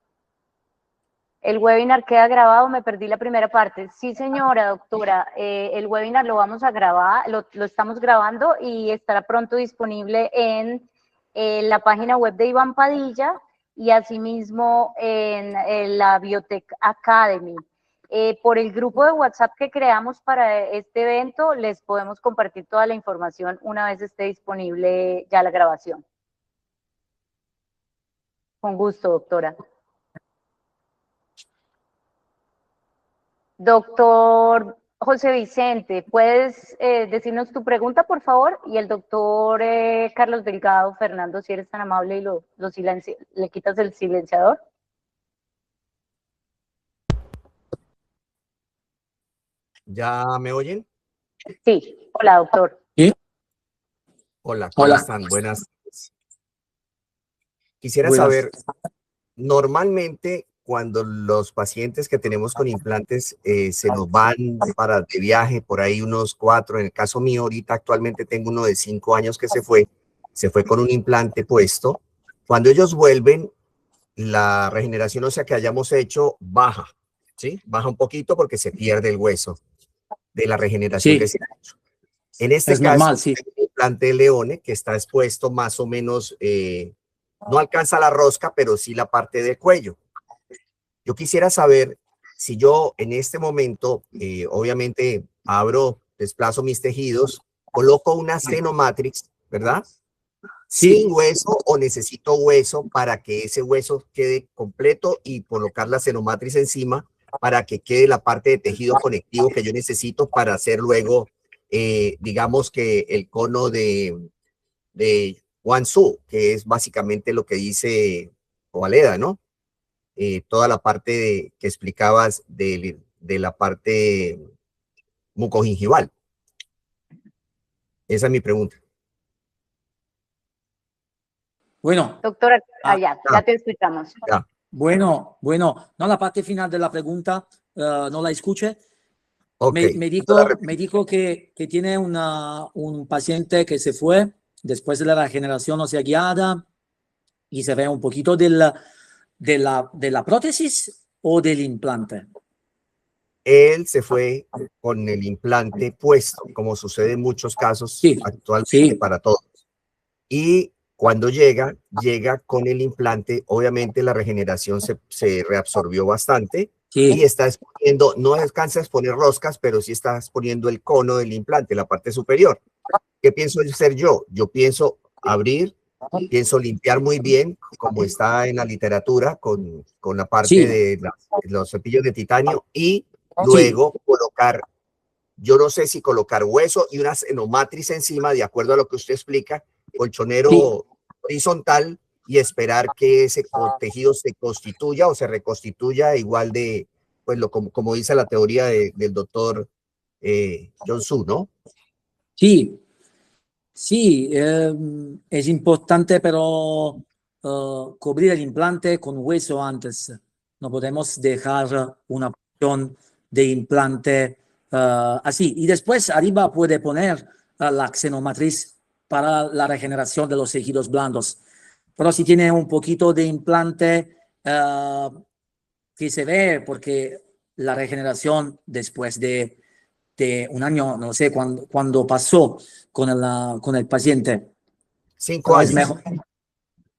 Speaker 1: El webinar queda grabado, me perdí la primera parte. Sí, señora doctora, el webinar lo vamos a grabar, lo estamos grabando y estará pronto disponible en la página web de Iván Padilla y asimismo en la Biotech Academy. Por el grupo de WhatsApp que creamos para este evento, les podemos compartir toda la información una vez esté disponible ya la grabación. Con gusto, doctora. Doctor José Vicente, ¿puedes decirnos tu pregunta, por favor? Y el doctor Carlos Delgado, Fernando, si eres tan amable y le quitas el silenciador.
Speaker 4: ¿Ya me oyen?
Speaker 1: Sí, hola, doctor.
Speaker 2: ¿Sí?
Speaker 4: Hola, ¿cómo
Speaker 2: Hola.
Speaker 4: están? Buenas tardes. Quisiera
Speaker 2: Buenas.
Speaker 4: saber, normalmente cuando los pacientes que tenemos con implantes se nos van de viaje, por ahí unos 4, en el caso mío ahorita actualmente tengo uno de 5 años que se fue con un implante puesto. Cuando ellos vuelven, la regeneración ósea que hayamos hecho baja, ¿sí? Baja un poquito porque se pierde el hueso de la regeneración
Speaker 2: Sí.
Speaker 4: que se ha hecho. En este
Speaker 2: Es
Speaker 4: caso,
Speaker 2: normal, sí.
Speaker 4: el implante de Leone, que está expuesto más o menos, no alcanza la rosca, pero sí la parte del cuello. Yo quisiera saber si yo en este momento, obviamente desplazo mis tejidos, coloco una Stenomatrix, ¿verdad?
Speaker 2: Sí.
Speaker 4: Sin hueso o necesito hueso para que ese hueso quede completo y colocar la Stenomatrix encima para que quede la parte de tejido conectivo que yo necesito para hacer luego, digamos que el cono de Guangzhou, que es básicamente lo que dice Ovaleda, ¿no? Toda la parte que explicabas de la parte mucogingival. Esa es mi pregunta.
Speaker 2: Bueno.
Speaker 1: Doctora, ya te escuchamos.
Speaker 4: Ya.
Speaker 2: Bueno, no, la parte final de la pregunta no la escuché.
Speaker 4: Okay.
Speaker 2: Me dijo que tiene un paciente que se fue después de la regeneración ósea guiada y se ve un poquito de la prótesis o del implante.
Speaker 4: Él se fue con el implante puesto, como sucede en muchos casos actualmente para todos. Y cuando llega con el implante, obviamente la regeneración se reabsorbió bastante y está exponiendo, no alcanza a exponer roscas, pero sí está exponiendo el cono del implante, la parte superior. ¿Qué pienso hacer yo? Yo pienso abrir, pienso limpiar muy bien, como está en la literatura, con la parte de los cepillos de titanio y luego colocar, yo no sé si colocar hueso y una Stenomatrix encima, de acuerdo a lo que usted explica, colchonero horizontal y esperar que ese tejido se constituya o se reconstituya igual de, pues como dice la teoría del doctor John-Su, ¿no?
Speaker 2: Sí, sí, es importante, pero cubrir el implante con hueso antes. No podemos dejar una porción de implante así. Y después arriba puede poner la xenomatriz para la regeneración de los tejidos blandos. Pero si tiene un poquito de implante que se ve, porque la regeneración después de un año, no sé cuándo pasó con el paciente.
Speaker 4: 5 años.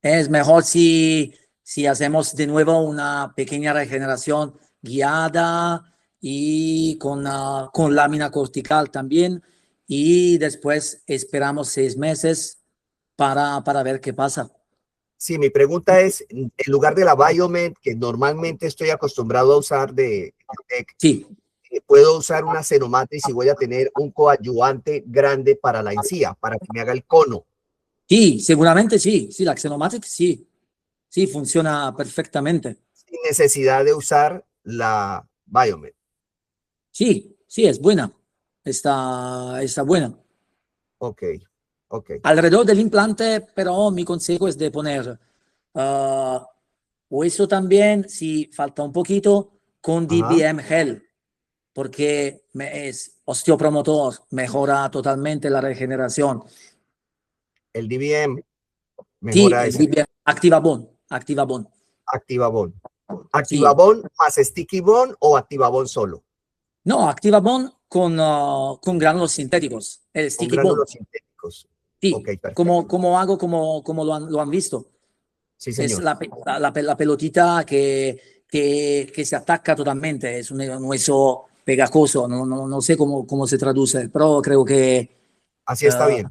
Speaker 2: Es mejor si hacemos de nuevo una pequeña regeneración guiada y con lámina cortical también, y después esperamos 6 meses para ver qué pasa.
Speaker 4: Sí, mi pregunta es, en lugar de la Biomed, que normalmente estoy acostumbrado a usar
Speaker 2: sí.
Speaker 4: ¿Puedo usar una Xenomatrix y voy a tener un coadyuvante grande para la encía, para que me haga el cono?
Speaker 2: Sí, seguramente sí. Sí, la Xenomatrix sí. Sí, funciona perfectamente.
Speaker 4: Sin necesidad de usar la Biomed.
Speaker 2: Sí, sí, es buena. Está buena.
Speaker 4: Ok, ok.
Speaker 2: Alrededor del implante, pero mi consejo es de poner hueso también, si falta un poquito, con DBM Gel, porque es osteopromotor, mejora totalmente la regeneración.
Speaker 4: El DBM
Speaker 2: Sí,
Speaker 4: mejora
Speaker 2: el
Speaker 4: ese.
Speaker 2: DBM, Activabond.
Speaker 4: Activabond.
Speaker 2: Sí.
Speaker 4: ¿Activabond más Sticky Bond o Activabond solo?
Speaker 2: No, Activabond con gránulos sintéticos, el
Speaker 4: Con
Speaker 2: Sticky Bond.
Speaker 4: gránulos sintéticos.
Speaker 2: Sí,
Speaker 4: Ok, perfecto.
Speaker 2: como hago, como lo han visto.
Speaker 4: Sí,
Speaker 2: Es
Speaker 4: señor.
Speaker 2: la pelotita que se ataca totalmente, es un hueso pegajoso, no sé cómo se traduce, pero creo que
Speaker 4: Así está bien.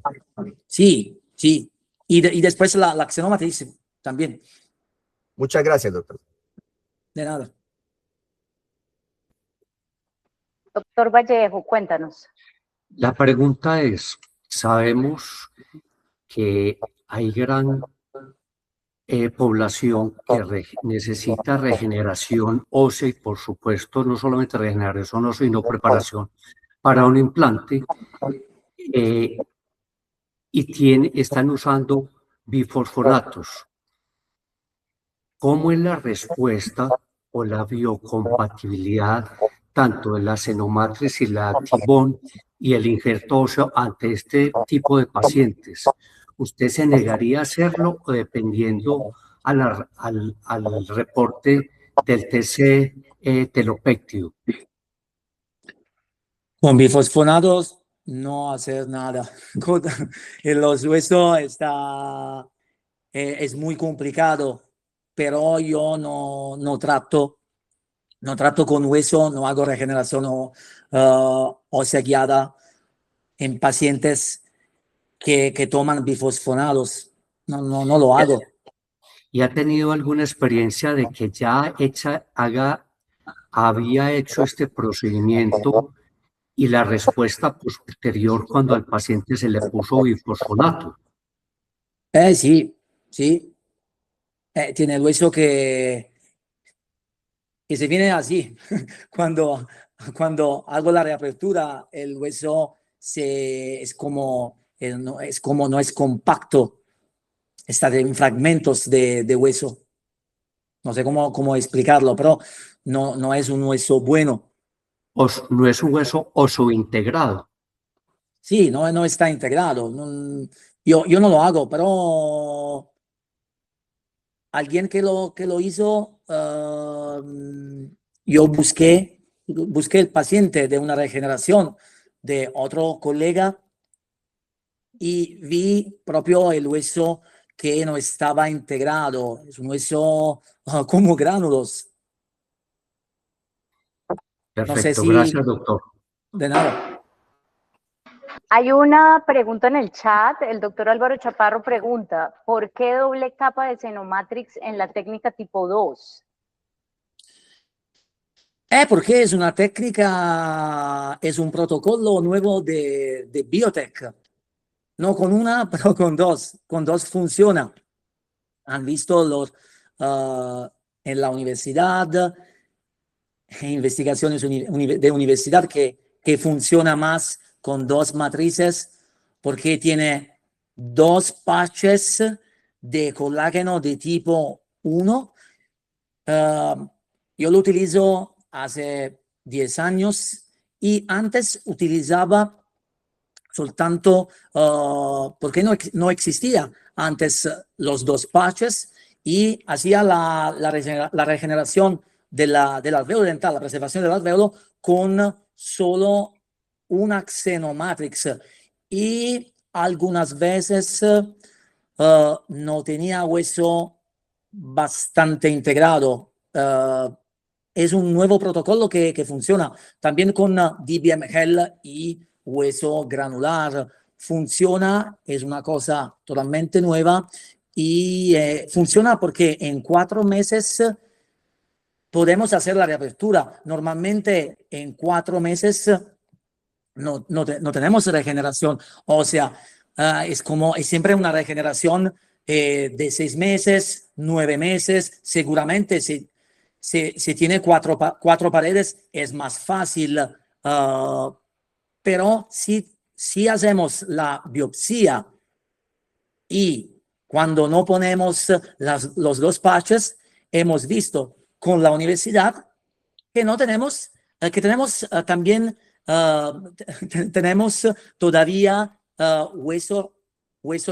Speaker 2: sí, sí. Y después la xenomatriz también.
Speaker 4: Muchas gracias, doctor.
Speaker 2: De nada.
Speaker 1: Doctor Vallejo, cuéntanos.
Speaker 5: La pregunta es, sabemos que hay gran población que necesita regeneración ósea y, por supuesto, no solamente regeneración ósea, sino preparación para un implante, y están usando bifosfonatos. ¿Cómo es la respuesta o la biocompatibilidad tanto de la Xenomatrix y la Activabond y el injerto óseo ante este tipo de pacientes? ¿Usted se negaría a hacerlo o, dependiendo al reporte del TC telopéctido?
Speaker 2: Con bifosfonados no hacer nada. Los huesos es muy complicado, pero yo no trato con hueso, no hago regeneración ósea guiada en pacientes que toman bifosfonados. No lo hago.
Speaker 5: ¿Y ha tenido alguna experiencia de que ya había hecho este procedimiento y la respuesta posterior cuando al paciente se le puso bifosfonato?
Speaker 2: Sí. Tiene el hueso que se viene así. Cuando hago la reapertura, el hueso no es compacto, está en fragmentos de hueso. No sé cómo explicarlo, pero no es un hueso bueno.
Speaker 5: No es un hueso oso-integrado.
Speaker 2: Sí, no está integrado. Yo no lo hago, pero alguien que lo hizo, yo busqué el paciente de una regeneración de otro colega y vi propio el hueso que no estaba integrado. Es un hueso como gránulos.
Speaker 5: Perfecto,
Speaker 2: No sé si...
Speaker 5: gracias, doctor.
Speaker 2: De nada.
Speaker 1: Hay una pregunta en el chat. El doctor Álvaro Chaparro pregunta, ¿por qué doble capa de Xenomatrix en la técnica tipo 2?
Speaker 2: Porque es una técnica, es un protocolo nuevo de biotech. No con una, pero con dos. Con dos funciona. han visto en la universidad, investigaciones de universidad que funciona más con dos matrices porque tiene dos patches de colágeno de tipo 1. Yo lo utilizo hace 10 años y antes utilizaba soltanto porque no existía antes los dos patches y hacía la regeneración del alvéolo dental, la preservación del alvéolo con solo una Xenomatrix y algunas veces no tenía hueso bastante integrado. Es un nuevo protocolo que funciona también con DBM Gel y hueso granular. Funciona, es una cosa totalmente nueva y funciona porque en 4 meses podemos hacer la reapertura. Normalmente en 4 meses no tenemos regeneración, o sea, es siempre una regeneración de 6 meses, 9 meses, seguramente si tiene cuatro paredes es más fácil, pero si hacemos la biopsia y cuando no ponemos los dos patches, hemos visto con la universidad que no tenemos, que tenemos también, tenemos todavía hueso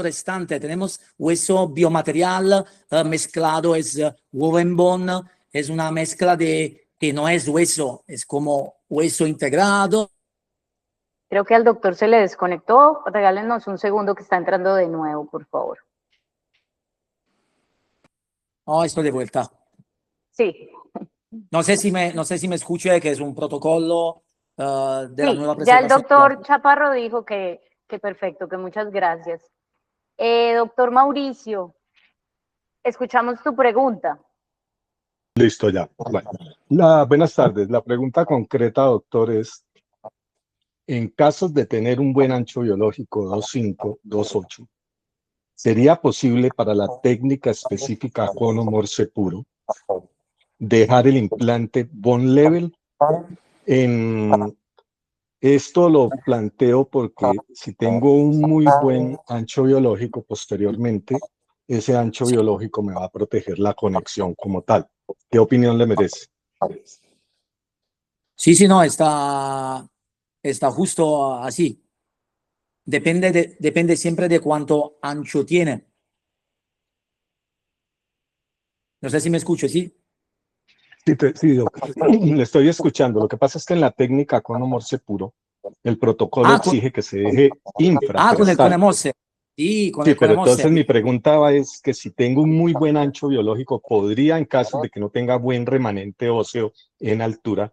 Speaker 2: restante, tenemos hueso biomaterial mezclado, es woven bone, es una mezcla que no es hueso, es como hueso integrado.
Speaker 1: Creo que al doctor se le desconectó. Regálenos un segundo que está entrando de nuevo, por favor.
Speaker 2: Oh, estoy de vuelta.
Speaker 1: Sí.
Speaker 2: No sé si me escuché, que es un protocolo de la nueva presentación.
Speaker 1: Ya el doctor Chaparro dijo que perfecto, que muchas gracias. Doctor Mauricio, escuchamos tu pregunta.
Speaker 6: Listo, ya. Bueno, buenas tardes. La pregunta concreta, doctor, es, en casos de tener un buen ancho biológico 2.5, 2.8, ¿sería posible para la técnica específica cono Morse puro dejar el implante bone level? Esto lo planteo porque si tengo un muy buen ancho biológico posteriormente, ese ancho biológico me va a proteger la conexión como tal. ¿Qué opinión le merece?
Speaker 2: Sí, no, está justo así. Depende siempre de cuánto ancho tiene. No sé si me escucho, ¿sí?
Speaker 6: Sí, doctor. Le estoy escuchando. Lo que pasa es que en la técnica cono Morse puro, el protocolo exige que se deje infracrestal.
Speaker 2: Con el cone Morse. Sí, con el
Speaker 6: pero
Speaker 2: cone Morse.
Speaker 6: entonces mi pregunta es que si tengo un muy buen ancho biológico, ¿podría, en caso de que no tenga buen remanente óseo en altura,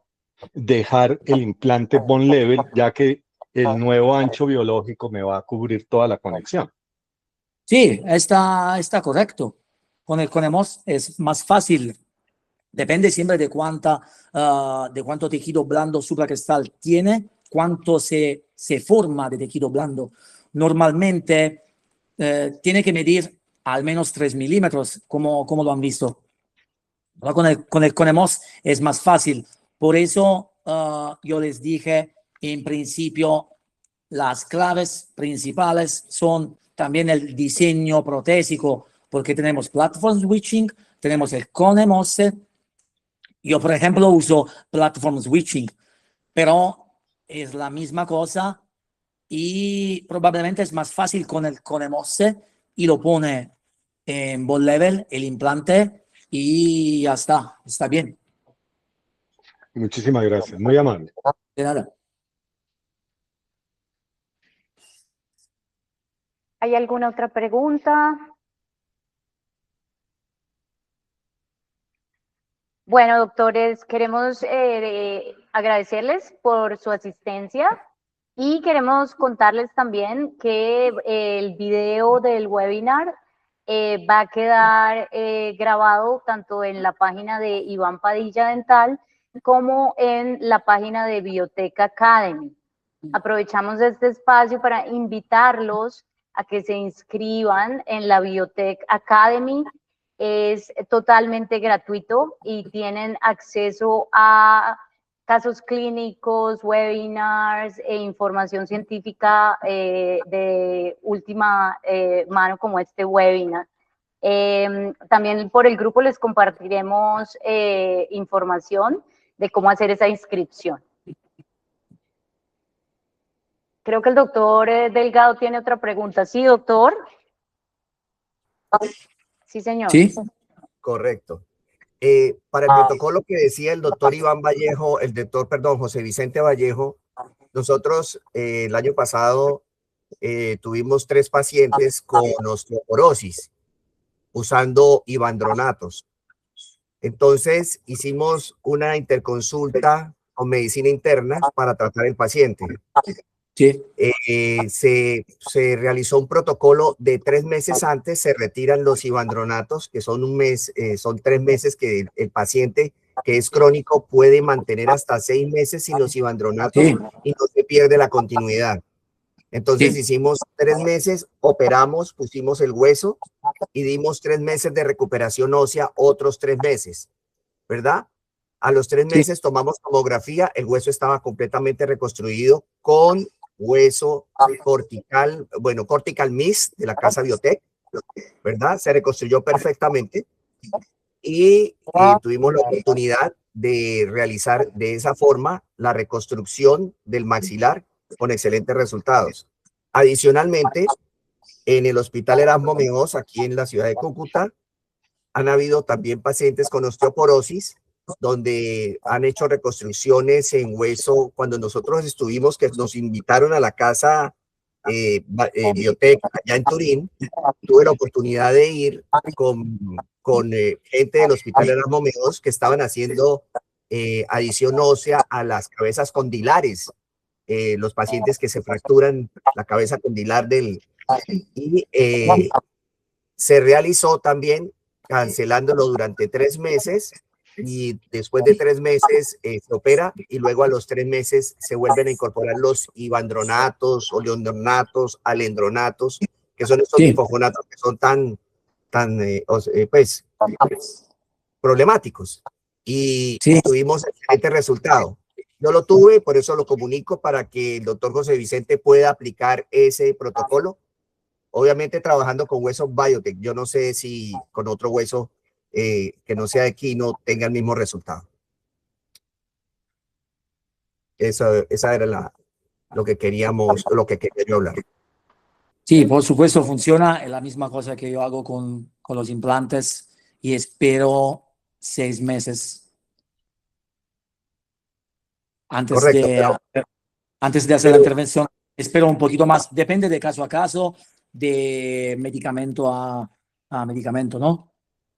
Speaker 6: dejar el implante bone level, ya que el nuevo ancho biológico me va a cubrir toda la conexión?
Speaker 2: Sí, está correcto. Con el cone Morse es más fácil. Depende siempre de cuánto tejido blando supracrestal tiene, cuánto se forma de tejido blando. Normalmente tiene que medir al menos 3 milímetros, como lo han visto. Con el cone Morse es más fácil. Por eso yo les dije, en principio, las claves principales son también el diseño protésico, porque tenemos platform switching, tenemos el cone Morse. Yo, por ejemplo, uso platform switching, pero es la misma cosa y probablemente es más fácil con el cone Morse y lo pone en bone level, el implante, y ya está bien.
Speaker 6: Muchísimas gracias, muy amable.
Speaker 2: De nada.
Speaker 1: ¿Hay alguna otra pregunta? Bueno, doctores, queremos agradecerles por su asistencia y queremos contarles también que el video del webinar va a quedar grabado tanto en la página de Iván Padilla Dental como en la página de Biotech Academy. Aprovechamos este espacio para invitarlos a que se inscriban en la Biotech Academy es totalmente gratuito y tienen acceso a casos clínicos, webinars e información científica de última mano como este webinar. También por el grupo les compartiremos información de cómo hacer esa inscripción. Creo que el doctor Delgado tiene otra pregunta. ¿Sí, doctor? Sí, señor.
Speaker 2: Sí.
Speaker 4: Correcto. Para el protocolo que decía el doctor Iván Vallejo, José Vicente Vallejo, nosotros el año pasado tuvimos 3 pacientes con osteoporosis usando ivandronatos. Entonces hicimos una interconsulta con medicina interna para tratar el paciente.
Speaker 2: Sí.
Speaker 4: Se realizó un protocolo de 3 meses antes, se retiran los ivandronatos, que son un mes, son 3 meses que el paciente que es crónico puede mantener hasta 6 meses sin los ivandronatos y no se pierde la continuidad. Entonces hicimos 3 meses, operamos, pusimos el hueso y dimos 3 meses de recuperación ósea, otros 3 meses, ¿verdad? A los 3 meses tomamos tomografía, el hueso estaba completamente reconstruido con hueso cortical, bueno, Cortical Mist de la casa Biotech, ¿verdad? Se reconstruyó perfectamente y tuvimos la oportunidad de realizar de esa forma la reconstrucción del maxilar con excelentes resultados. Adicionalmente, en el Hospital Erasmo Meos, aquí en la ciudad de Cúcuta, han habido también pacientes con osteoporosis, donde han hecho reconstrucciones en hueso. Cuando nosotros estuvimos, que nos invitaron a la casa Biotech allá en Turín, tuve la oportunidad de ir con gente del Hospital Erasmo Meos que estaban haciendo adición ósea a las cabezas condilares, los pacientes que se fracturan la cabeza condilar y se realizó también cancelándolo durante 3 meses y después de 3 meses se opera y luego a los 3 meses se vuelven a incorporar los ivandronatos, oleodronatos, alendronatos, que son estos bifosfonatos que son tan pues problemáticos y tuvimos excelente resultado. Yo lo tuve, por eso lo comunico para que el doctor José Vicente pueda aplicar ese protocolo. Obviamente trabajando con hueso Biotech. Yo no sé si con otro hueso que no sea de aquí no tenga el mismo resultado. Esa era lo que quería yo hablar.
Speaker 2: Sí, por supuesto funciona. Es la misma cosa que yo hago con los implantes y espero 6 meses antes de hacer la intervención. Espero un poquito más. Depende de caso a caso, de medicamento a medicamento, ¿no?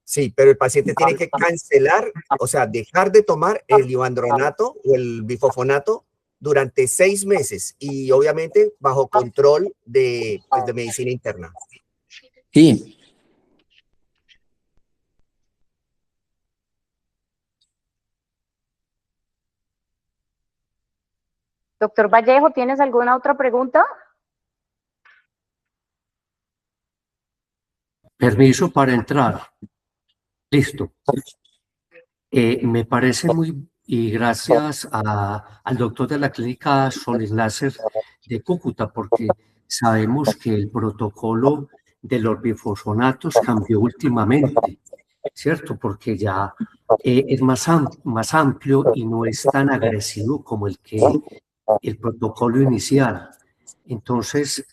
Speaker 4: Sí, pero el paciente tiene que cancelar, o sea, dejar de tomar el ivandronato o el bifosfonato durante 6 meses y obviamente bajo control de medicina interna.
Speaker 2: Sí.
Speaker 1: Doctor Vallejo, ¿tienes alguna otra pregunta?
Speaker 5: Permiso para entrar. Listo. Me parece muy, y gracias al doctor de la clínica Solís Láser de Cúcuta, porque sabemos que el protocolo de los bifosfonatos cambió últimamente, ¿cierto? Porque ya es más amplio y no es tan agresivo como el protocolo inicial. Entonces,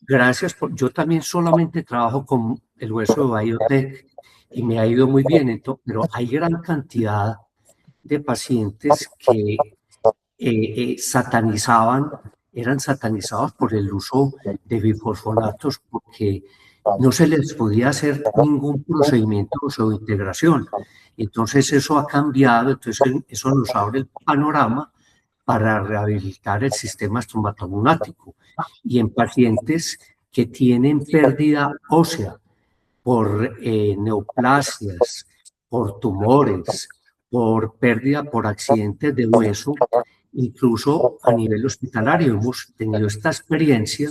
Speaker 5: gracias. Yo también solamente trabajo con el hueso de Biotech y me ha ido muy bien, pero hay gran cantidad de pacientes que eran satanizados por el uso de bifosfonatos porque no se les podía hacer ningún procedimiento de integración. Entonces eso ha cambiado, entonces eso nos abre el panorama para rehabilitar el sistema estomatognático y en pacientes que tienen pérdida ósea por neoplasias, por tumores, por pérdida por accidentes de hueso, incluso a nivel hospitalario hemos tenido esta experiencia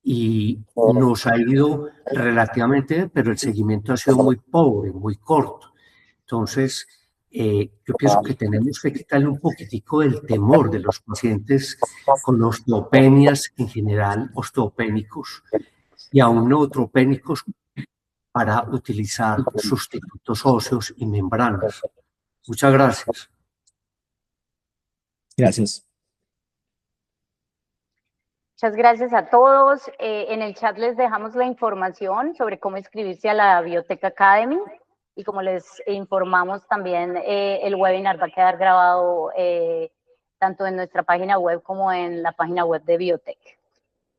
Speaker 5: y nos ha ido relativamente bien, pero el seguimiento ha sido muy pobre, muy corto. Entonces, yo pienso que tenemos que quitarle un poquitico del temor de los pacientes con osteopenias en general, osteopénicos, y aún neutropénicos para utilizar sustitutos óseos y membranas. Muchas gracias.
Speaker 2: Gracias.
Speaker 1: Muchas gracias a todos. En el chat les dejamos la información sobre cómo inscribirse a la Biotech Academy. Y como les informamos también, el webinar va a quedar grabado tanto en nuestra página web como en la página web de Biotech.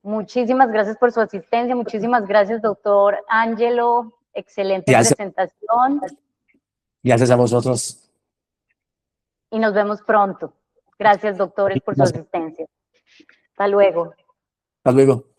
Speaker 1: Muchísimas gracias por su asistencia. Muchísimas gracias, doctor Ángelo. Excelente presentación.
Speaker 2: Gracias a vosotros.
Speaker 1: Y nos vemos pronto. Gracias, doctores, por su asistencia. Hasta luego.
Speaker 2: Hasta luego.